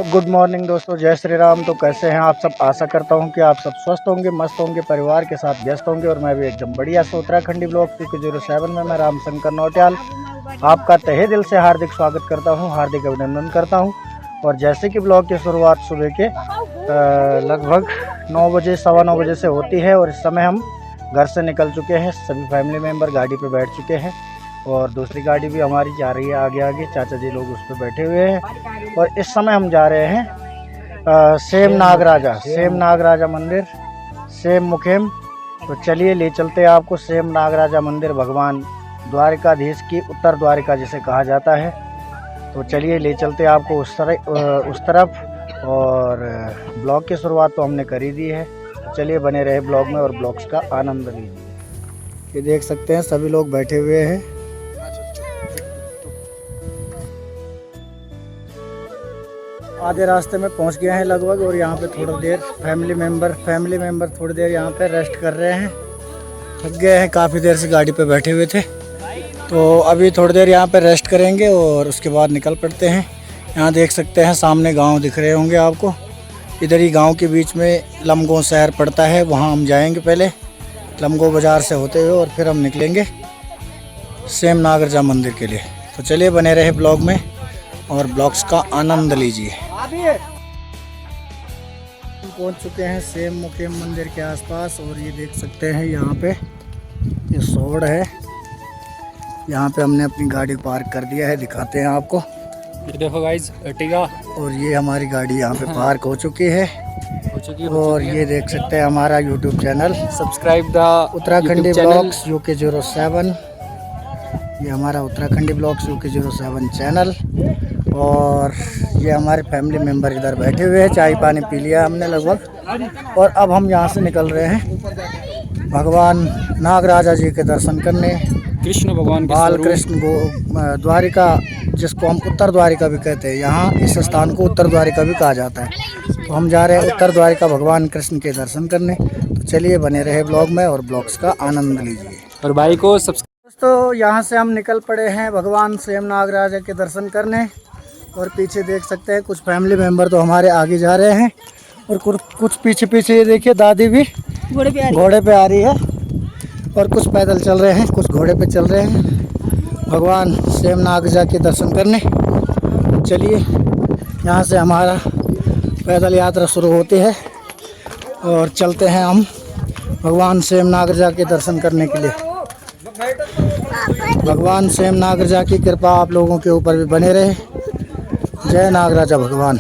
Good morning दोस्तों, जय श्री राम। तो कैसे हैं आप सब? आशा करता हूं कि आप सब स्वस्थ होंगे, मस्त होंगे, परिवार के साथ व्यस्त होंगे और मैं भी एकदम बढ़िया। से उत्तराखंडी ब्लॉग 207 में मैं राम शंकर नौटियाल आपका तहे दिल से हार्दिक स्वागत करता हूं, हार्दिक अभिनंदन करता हूं। और जैसे कि ब्लॉग की शुरुआत सुबह के लगभग 9 बजे, 9:15 बजे से होती है और इस समय हम घर से निकल चुके हैं। सभी फैमिली मेम्बर गाड़ी पर बैठ चुके हैं और दूसरी गाड़ी भी हमारी जा रही है आगे आगे। चाचा जी लोग उस पर बैठे हुए हैं और इस समय हम जा रहे हैं सेम नागराजा मंदिर, सेम मुखेम। तो चलिए ले चलते हैं आपको सेम नागराजा मंदिर, भगवान द्वारिकाधीश की उत्तर द्वारिका जिसे कहा जाता है। तो चलिए ले चलते हैं आपको उस तरफ। और ब्लॉग की शुरुआत तो हमने कर ही दी है। तो चलिए बने रहे ब्लॉग में और ब्लॉग्स का आनंद लीजिए। ये देख सकते हैं सभी लोग बैठे हुए हैं। आधे रास्ते में पहुंच गए हैं लगभग और यहाँ पे थोड़ी देर फैमिली मेंबर थोड़ी देर यहाँ पे रेस्ट कर रहे हैं। थक गए हैं, काफ़ी देर से गाड़ी पे बैठे हुए थे, तो अभी थोड़ी देर यहाँ पे रेस्ट करेंगे और उसके बाद निकल पड़ते हैं। यहाँ देख सकते हैं सामने गांव दिख रहे होंगे आपको। इधर ही गांव के बीच में लमगो शहर पड़ता है, वहाँ हम जाएंगे पहले लमगो बाज़ार से होते हुए और फिर हम निकलेंगे सेम नागराजा मंदिर के लिए। तो चलिए बने रहे ब्लॉग में और ब्लॉग्स का आनंद लीजिए। पहुंच चुके हैं सेम मुखेम मंदिर के आसपास और ये देख सकते हैं यहाँ पे ये सोड है। यहाँ पे हमने अपनी गाड़ी पार्क कर दिया है, दिखाते हैं आपको। ये देखो गाइस, अर्टिगा। और ये हमारी गाड़ी यहाँ पे पार्क हो चुकी है। और ये देख सकते हैं हमारा YouTube channel, subscribe the Uttarakhandi blogs UK07। ये हमारा उत्तराखंडी ब्लॉग्स UK07 चैनल। और ये हमारे फैमिली मेम्बर इधर बैठे हुए हैं, चाय पानी पी लिया हमने लगभग। और अब हम यहाँ से निकल रहे हैं भगवान नागराजा जी के दर्शन करने। कृष्ण भगवान बाल कृष्ण द्वारिका, जिसको हम उत्तर द्वारिका भी कहते हैं। यहाँ इस स्थान को उत्तर द्वारिका भी कहा जाता है। तो हम जा रहे हैं उत्तर द्वारिका भगवान कृष्ण के दर्शन करने। तो चलिए बने रहे ब्लॉग में और ब्लॉग्स का आनंद लीजिए। और भाई को दोस्तों यहाँ से हम निकल पड़े हैं भगवान सेम नागराजा के दर्शन करने। और पीछे देख सकते हैं कुछ फैमिली मेम्बर तो हमारे आगे जा रहे हैं और कुछ पीछे पीछे ये देखिए दादी भी घोड़े पे आ रही है और कुछ पैदल चल रहे हैं, कुछ घोड़े पे चल रहे हैं भगवान सेम नागराजा के दर्शन करने। चलिए यहाँ से हमारा पैदल यात्रा शुरू होती है और चलते हैं हम भगवान सेम नागराजा के दर्शन करने के लिए। भगवान सेम नागराजा की कृपा आप लोगों के ऊपर भी बने रहे। जय नागराजा भगवान।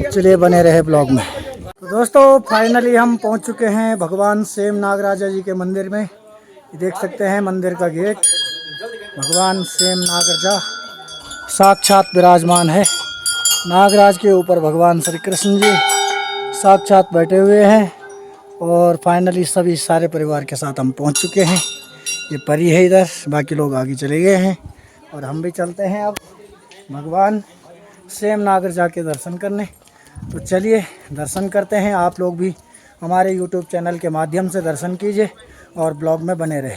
चलिए बने रहे ब्लॉग में। तो दोस्तों फाइनली हम पहुंच चुके हैं भगवान सेम नागराजा जी के मंदिर में। देख सकते हैं मंदिर का गेट। भगवान सेम नागराजा साक्षात विराजमान है। नागराज के ऊपर भगवान श्री कृष्ण जी साक्षात बैठे हुए हैं। और फाइनली सभी सारे परिवार के साथ हम पहुंच चुके हैं। ये परी है इधर, बाकी लोग आगे चले गए हैं और हम भी चलते हैं अब भगवान सेम नागराजा के दर्शन करने। तो चलिए दर्शन करते हैं। आप लोग भी हमारे YouTube चैनल के माध्यम से दर्शन कीजिए और ब्लॉग में बने रहे।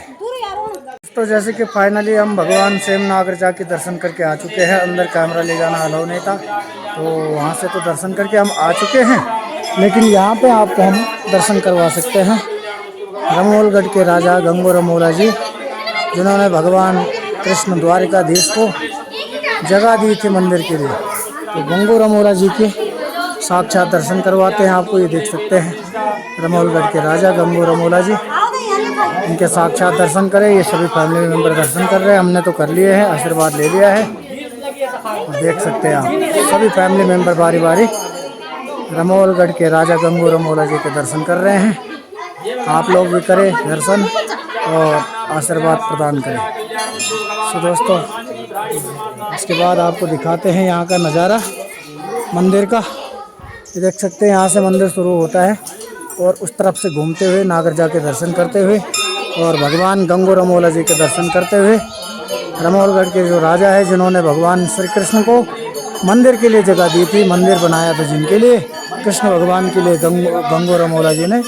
तो जैसे कि फाइनली हम भगवान सेम नागराजा के दर्शन करके आ चुके हैं। अंदर कैमरा ले जाना अलाउ नहीं था, तो वहाँ से तो दर्शन करके हम आ चुके हैं, लेकिन यहाँ पे आपको हम दर्शन करवा सकते हैं रमोलगढ़ के राजा गंगो रमोला जी, जिन्होंने भगवान कृष्ण द्वारिकाधीश को जगह दी थी मंदिर के लिए। तो गंगो रमोला जी के साक्षात दर्शन करवाते हैं आपको। ये देख सकते हैं रमोलगढ़ के राजा गंगो रमोला जी, इनके साक्षात दर्शन करें। ये सभी फैमिली मेम्बर दर्शन कर रहे हैं, हमने तो कर लिए हैं, आशीर्वाद ले लिया है। देख सकते हैं आप सभी फैमिली मेम्बर बारी बारी रमोलगढ़ के राजा गंगो रमोला जी के दर्शन कर रहे हैं। आप लोग भी करें दर्शन और आशीर्वाद प्रदान करें। तो दोस्तों इसके बाद आपको दिखाते हैं यहाँ का नज़ारा मंदिर का। ये देख सकते हैं यहाँ से मंदिर शुरू होता है और उस तरफ से घूमते हुए नागराजा के दर्शन करते हुए और भगवान गंगो रमोला जी के दर्शन करते हुए, रमोलगढ़ के जो राजा है जिन्होंने भगवान श्री कृष्ण को मंदिर के लिए जगह दी थी, मंदिर बनाया था जिनके लिए, कृष्ण भगवान के लिए गंगो रमोला जी ने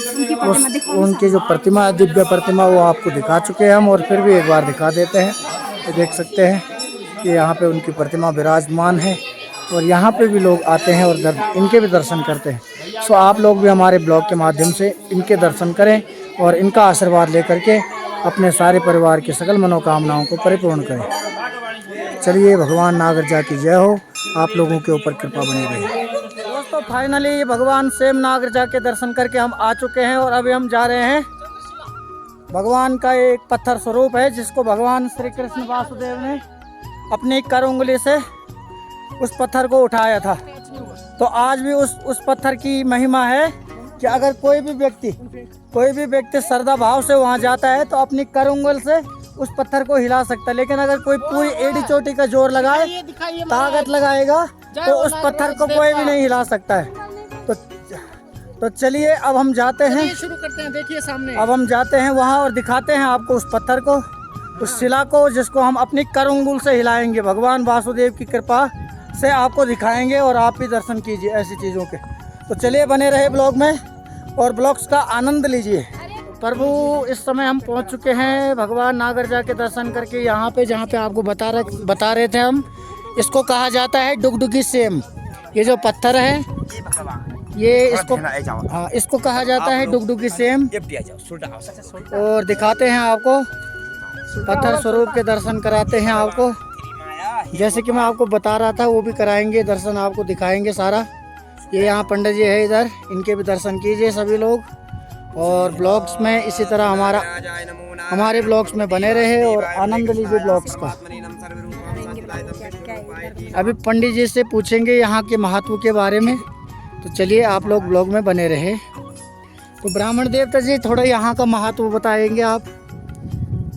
उनकी जो प्रतिमा, दिव्य प्रतिमा, वो आपको दिखा चुके हैं हम और फिर भी एक बार दिखा देते हैं। ये देख सकते हैं कि यहाँ पे उनकी प्रतिमा विराजमान है और यहाँ पे भी लोग आते हैं और इनके भी दर्शन करते हैं। सो आप लोग भी हमारे ब्लॉग के माध्यम से इनके दर्शन करें और इनका आशीर्वाद लेकर के अपने सारे परिवार की सकल मनोकामनाओं को परिपूर्ण करें। चलिए, भगवान नागरजा की जय हो, आप लोगों के ऊपर कृपा बनी रहे। दोस्तों, फाइनली भगवान सेम नागरजा के दर्शन करके हम आ चुके हैं और अभी हम जा रहे हैं। भगवान का एक पत्थर स्वरूप है जिसको भगवान श्री कृष्ण वासुदेव ने अपनी कर उंगली से उस पत्थर को उठाया था। तो आज भी उस पत्थर की महिमा है कि अगर कोई भी व्यक्ति श्रद्धा भाव से वहां जाता है तो अपनी कर उंगल से उस पत्थर को हिला सकता है। लेकिन अगर कोई पूरी एड़ी चोटी का जोर लगाए, ताकत लगाएगा, तो उस पत्थर को कोई भी नहीं हिला सकता है। तो चलिए अब हम जाते हैं, शुरू करते हैं। देखिए सामने अब हम जाते हैं वहाँ और दिखाते हैं आपको उस पत्थर को, उस शिला को, जिसको हम अपनी कर उंगल से हिलाएंगे। भगवान वासुदेव की कृपा से आपको दिखाएंगे और आप भी दर्शन कीजिए ऐसी चीज़ों के। तो चलिए, बने रहे ब्लॉग में और ब्लॉग्स का आनंद लीजिए। प्रभु, इस समय हम पहुंच चुके हैं भगवान नागरजा के दर्शन करके यहाँ पे, जहाँ पे आपको बता रहे थे हम। इसको कहा जाता है डुगडुगी सेम। ये जो पत्थर है, ये इसको कहा जाता है डुगडुगी सेम। और दिखाते हैं आपको, पत्थर स्वरूप के दर्शन कराते हैं आपको। जैसे कि मैं आपको बता रहा था, वो भी कराएंगे दर्शन, आपको दिखाएंगे सारा। ये यहाँ पंडित जी है इधर, इनके भी दर्शन कीजिए सभी लोग। और ब्लॉग्स में इसी तरह हमारे ब्लॉग्स में बने रहे और आनंद लीजिए ब्लॉग्स का। अभी पंडित जी से पूछेंगे यहाँ के महत्व के बारे में। तो चलिए, आप लोग ब्लॉग में बने रहे। तो ब्राह्मण देवता जी, थोड़ा यहाँ का महत्व बताएंगे आप?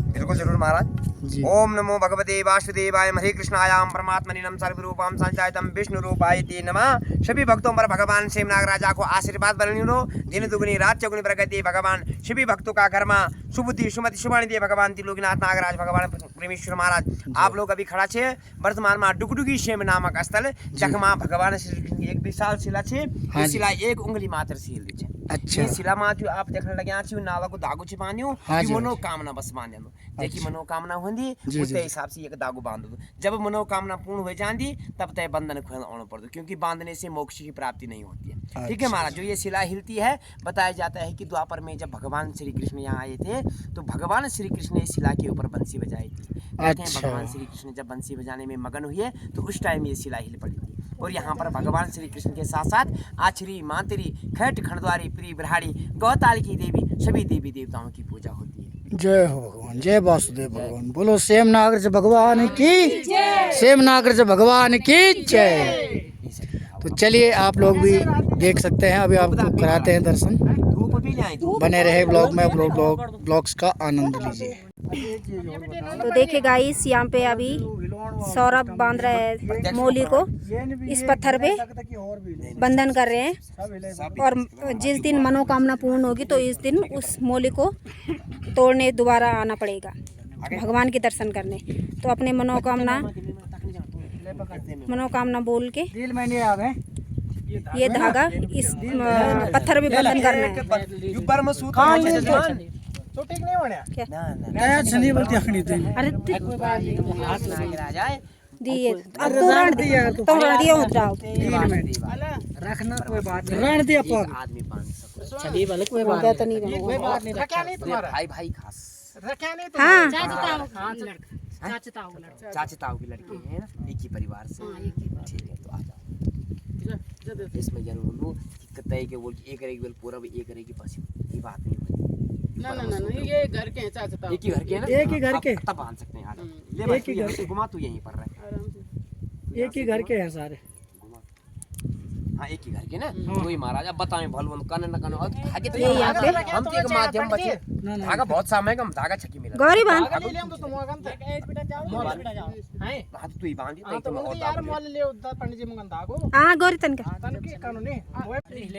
बिल्कुल जरूर महाराज जी। ओम नमो भगवते वासुदेवाय हरे कृष्णायाम परमात्मने नम सर्वरूपाम संचायतम विष्णु रूपाय ते नमः। सभी भक्तों पर भगवान सेम नागराजा को आशीर्वाद बनी रहो, दिन दुगनी रात चौगुनी प्रगति। भगवान सभी भक्तों का कर्मा सुबुद्धि सुमति शुभानी दे। भगवान त्रिलोकीनाथ नागराज भगवान प्रेमेश्वर महाराज, आप लोग अभी खड़ा छे वर्तमान में डुगडुगी सेम नामक स्थल, जखमा भगवान श्री कृष्ण की एक विशाल शिला छे। इस शिला एक उंगली मात्र से हिलती छे। अच्छा, ये शिला में जो आप देखने लगे छी नावा को दागो छे बांध्यो, की मनोकामना बस बांध्यो। देखी मनोकामना होंदी उसके हिसाब से एक दागो बांध दो। जब मनोकामना पूर्ण हो जाती तब तय बंधन खोलना आना पड़ता, क्योंकि बांधने से मोक्ष की प्राप्ति नहीं होती है। ठीक है महाराज। जो ये शिला हिलती है, बताया जाता है कि द्वापर में जब भगवान श्री कृष्ण यहाँ आए थे तो भगवान श्री कृष्ण ने इस शिला के ऊपर बंसी बजाई थी। भगवान श्री कृष्ण जब बंसी बजाने में मगन हुए तो उस टाइम ये शिला हिल पड़ी थी। और यहाँ पर भगवान श्री कृष्ण के साथ साथ आचरी, मांतरी, खट, खंडद्वारी, प्री, ब्रहाड़ी, गौताल की देवी, सभी देवी देवताओं की पूजा होती है। जय हो भगवान, जय वासुदेव भगवान। बोलो सेम नागरजा भगवान की, सेम नागरजा भगवान की जय। तो चलिए, आप लोग भी देख सकते हैं, अभी आपको कराते हैं दर्शन। बने रहे ब्लॉग में, ब्लॉग्स का आनंद लीजिए। तो देखिए गाइस, यहाँ पे अभी सौरभ बांध रहे हैं मौली को, इस पत्थर पे बंधन कर रहे हैं। और जिस दिन मनोकामना पूर्ण होगी तो इस दिन उस मौली को तोड़ने दोबारा आना पड़ेगा भगवान के दर्शन करने। तो अपने मनोकामना बोल के ये धागा इस पत्थर में बंधन करना है। अरे दिए अब तोरण दिया रखना कोई बात नहीं, रण दिया पग आदमी बांध सकता चलिए वाले कोई बात बात नहीं, कोई बात नहीं। रखा नहीं तुम्हारा भाई भाई खास रखा नहीं हाँ। चाचताओं की लड़की है ना, एक ही परिवार से। ठीक है, तो आ जाओ। इसमें जरूर लो कतई के बोल एक रहेगी पूरा भी एक रहेगी पश्चिम, ये बात नहीं होती। ना ये घर के हैं चाचताओं, एक ही घर के हैं ना, एक ही घर के तब बांध सकते हैं। ले एक ही घर के घुमा, तू यहीं पर रहे। एक ही घर के हैं सारे। हाँ, एक ही घर के ना। वही महाराजा बताएं भलवन कन न कन और धागे तो ये यहाँ पे हम तो एक माध्यम बचे। धागा बहुत समय कम, धागा छकी मिला गौरी बांध ले हम तो तुम आगन थे एक बेटा जाओ हैं। हां तो तू ही बांध दी तो तो मुझे यार मोल ले उधर पंडित जी मंगन धागो हाँ गौरी तन का तन के कानूनी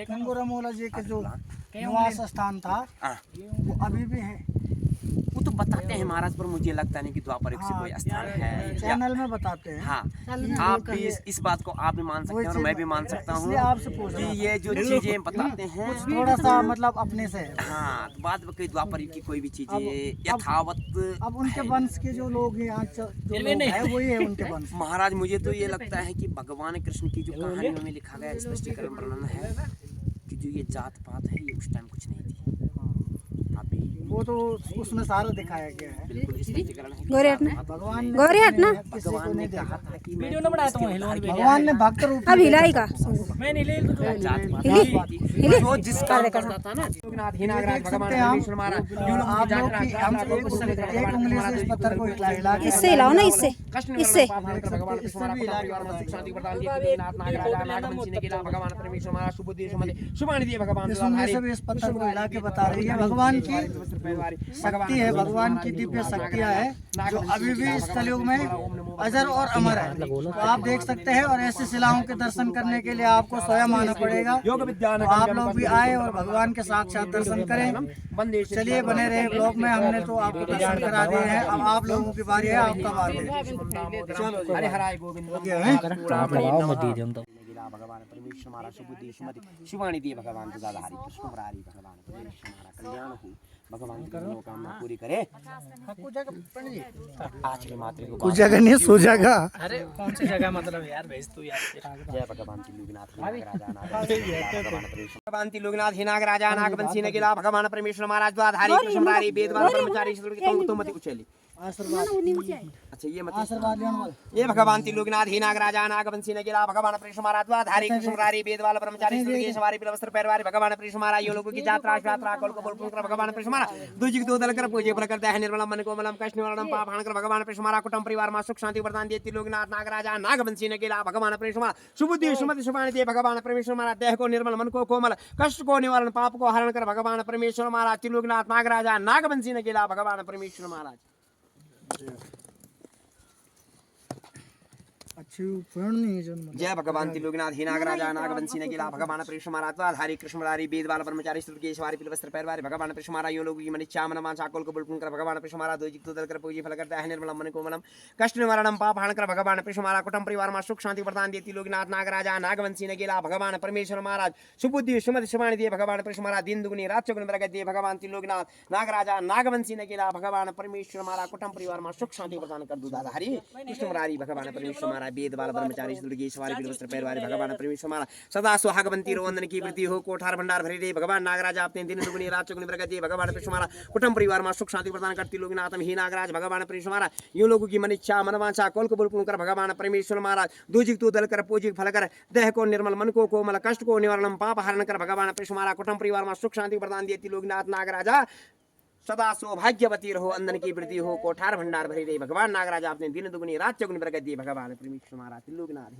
गंगोरा मौला जी के जो निवास स्थान था वो अभी भी है। वो तो बताते हैं महाराज, पर मुझे लगता नहीं कि द्वापर युग से कोई स्थान है या- चैनल में बताते हैं। हाँ, आप भी इस बात को आप भी मान सकते हैं और मैं भी मान सकता हूँ इसलिए आपसे पूछ कि रहा ये जो चीजें बताते हैं थोड़ा सा मतलब अपने से है। हाँ, तो बाद में कोई द्वापर युग की कोई भी चीजें यथावत अब उनके वंश के जो लोग हैं आज जो लोग हैं वही है उनके वंश। महाराज मुझे तो ये लगता है कि भगवान कृष्ण की जो कहानियों में लिखा गया स्पष्टीकरण वर्णन है कि जो ये जात पात है ये उस टाइम कुछ नहीं थी। अभी वो तो उसमें सारा दिखाया गया है। बिल्कुल स्पष्टीकरण है कि गोरे हटना भगवान ने गोरे हटना भगवान ने कहा था कि मैं वीडियो न बनाया तुम हिलो वीडियो भगवान ने भक्त रूप अब हिलाई का मैं नहीं ले तो जात पात हिली जो जिस काम करता था ना लोकनाथ हीनागराज भगवान परमेश्वर महाराज यूं लोग आप लोग की हम एक उंगली से इस पत्थर को हिला के इससे हिलाओ ना, इससे इससे भगवान कृष्ण सुख शांति प्रदान दिए नाथ नागराजा नागवंशी ने किला भगवान परमेश्वर महाराज सुबुद्धि सुमति शुभानि दिए भगवान इस उंगली से भी इस पत्थर को हिला के बता रही है भगवान की शक्ति है, भगवान की दिव्य शक्तियाँ है जो अभी भी इस कलयुग में अजर और अमर है। तो आप देख सकते हैं और ऐसी शिलाओं के दर्शन करने के लिए आपको स्वयं आना पड़ेगा। योग विद्यान तो आप लोग भी आए और भगवान के साक्षात दर्शन करें। चलिए बने रहे ब्लॉग में, हमने तो आपको दर्शन करा दिए हैं, अब आप लोगों की बारी है, आपका बात है। हरे हराय गोविंद भगवान परमेश्वर महाराज सुबुद्धि सुमति शिवानी दिए भगवान तुदाधारी कृष्ण मुरारी भगवान परमेश्वर महाराज कल्याण हो भगवान की मनोकामना पूरी करे। आज के मात्र को कुछ जगह नहीं सो जाएगा। अरे कौन सी जगह मतलब यार भेज तू यार। जय भगवान तिलोकनाथ भगवान तिलोकनाथ हिनागराजा नागवंशी ने गिला भगवान परमेश्वर महाराज द्वाधारी कृष्ण मुरारी वेदवान ब्रह्मचारी तो मत उछली आशीर्वाद अच्छा ये मत आशीर्वाद लेने वाले ये भगवान तिलोकनाथ हीनागराजा नागवंशी ने गिला भगवान परमेश्वर महाराज द्वाधारी कृष्ण मुरारी वेदवाल ब्रह्मचारी सुरगे सवारी बिलवस्त्र पैरवारी भगवान परमेश्वर महाराज यो लोगों की यात्रा यात्रा कल को बोल कर भगवान परमेश्वर महाराज दूजी दो दल कर पूजे पर करता है निर्मल मन को मलम कष्ट निवारण पाप हरण कर भगवान परमेश्वर महाराज कुटुंब परिवार में सुख शांति प्रदान दिए तिलोकनाथ नागराजा नागवंशी ने गिला भगवान परमेश्वर महाराज सुबुद्धि सुमति शुभानि दिए भगवान परमेश्वर महाराज देह को निर्मल मन को कोमल कष्ट को निवारण पाप को हरण कर भगवान परमेश्वर महाराज तिलोकनाथ नागराजा नागवंशी ने गिला भगवान परमेश्वर महाराज अच्छी पूर्ण नहीं है जय भगवान तिलोकनाथ हीनागराजा नागवंशी ने गिला भगवान परमेश्वर महाराज द्वाधारी कृष्ण मुरारी वेदवाल ब्रह्मचारी सुरगे सवारी पिलवस्त्र पैरवारी भगवान परमेश्वर महाराज यो लोग की मनि चामन मान चाकोल को बुलपुन कर भगवान परमेश्वर महाराज दो जिक्तो दल कर पूजी फल करता है निर्मल मन को मलम कष्ट निवारणम पाप हरण कर भगवान परमेश्वर महाराज कुटुंब परिवार में सुख शांति प्रदान दिए तिलोकनाथ नागराजा नागवंशी ने गिला भगवान परमेश्वर महाराज सुबुद्धि सुमति शुभानि दिए भगवान परमेश्वर महाराज दिन दुगुनी रात चौगुनी बरकत दिए भगवान तिलोकनाथ नागराजा नागवंशी ने गिला भगवान परमेश्वर महाराज कुटुंब परिवार में सुख शांति प्रदान कर दुदाधारी कृष्ण मुरारी भगवान परमेश्वर महाराज वेदवाल ब्रह्मचारी दुर्गे सवारी बिलवस्त्र पैरवारी भगवान परमेश्वर महाराज सदा सुहागवंती रोवंदन की वृद्धि हो कोठार भंडार भरे दे भगवान नागराज आपने दिन दुगुनी रात चौगुनी बरकत दिए भगवान परमेश्वर महाराज कुटुंब परिवार में सुख शांति प्रदान करती लोग नाथम ही नागराज भगवान परमेश्वर महाराज यूं लोगों की मनिच्छा मनवांछा कोल को बुलपुन कर भगवान परमेश्वर महाराज दूजिक तू दल कर पूजिक फल कर देह को निर्मल मन को कोमल कष्ट को निवारणम पाप हरण कर भगवान परमेश्वर महाराज कुटुंब परिवार में सुख शांति प्रदान दिए लोकनाथ नागराजा सदा सौभाग्यवती रहो अंदन की वृद्धि हो कोठार भंडार भरी रही भगवान नागराज आपने दिन दुगुनी रात चौगुनी बरकत दी भगवान परमेश्वर महाराज लोकनाथ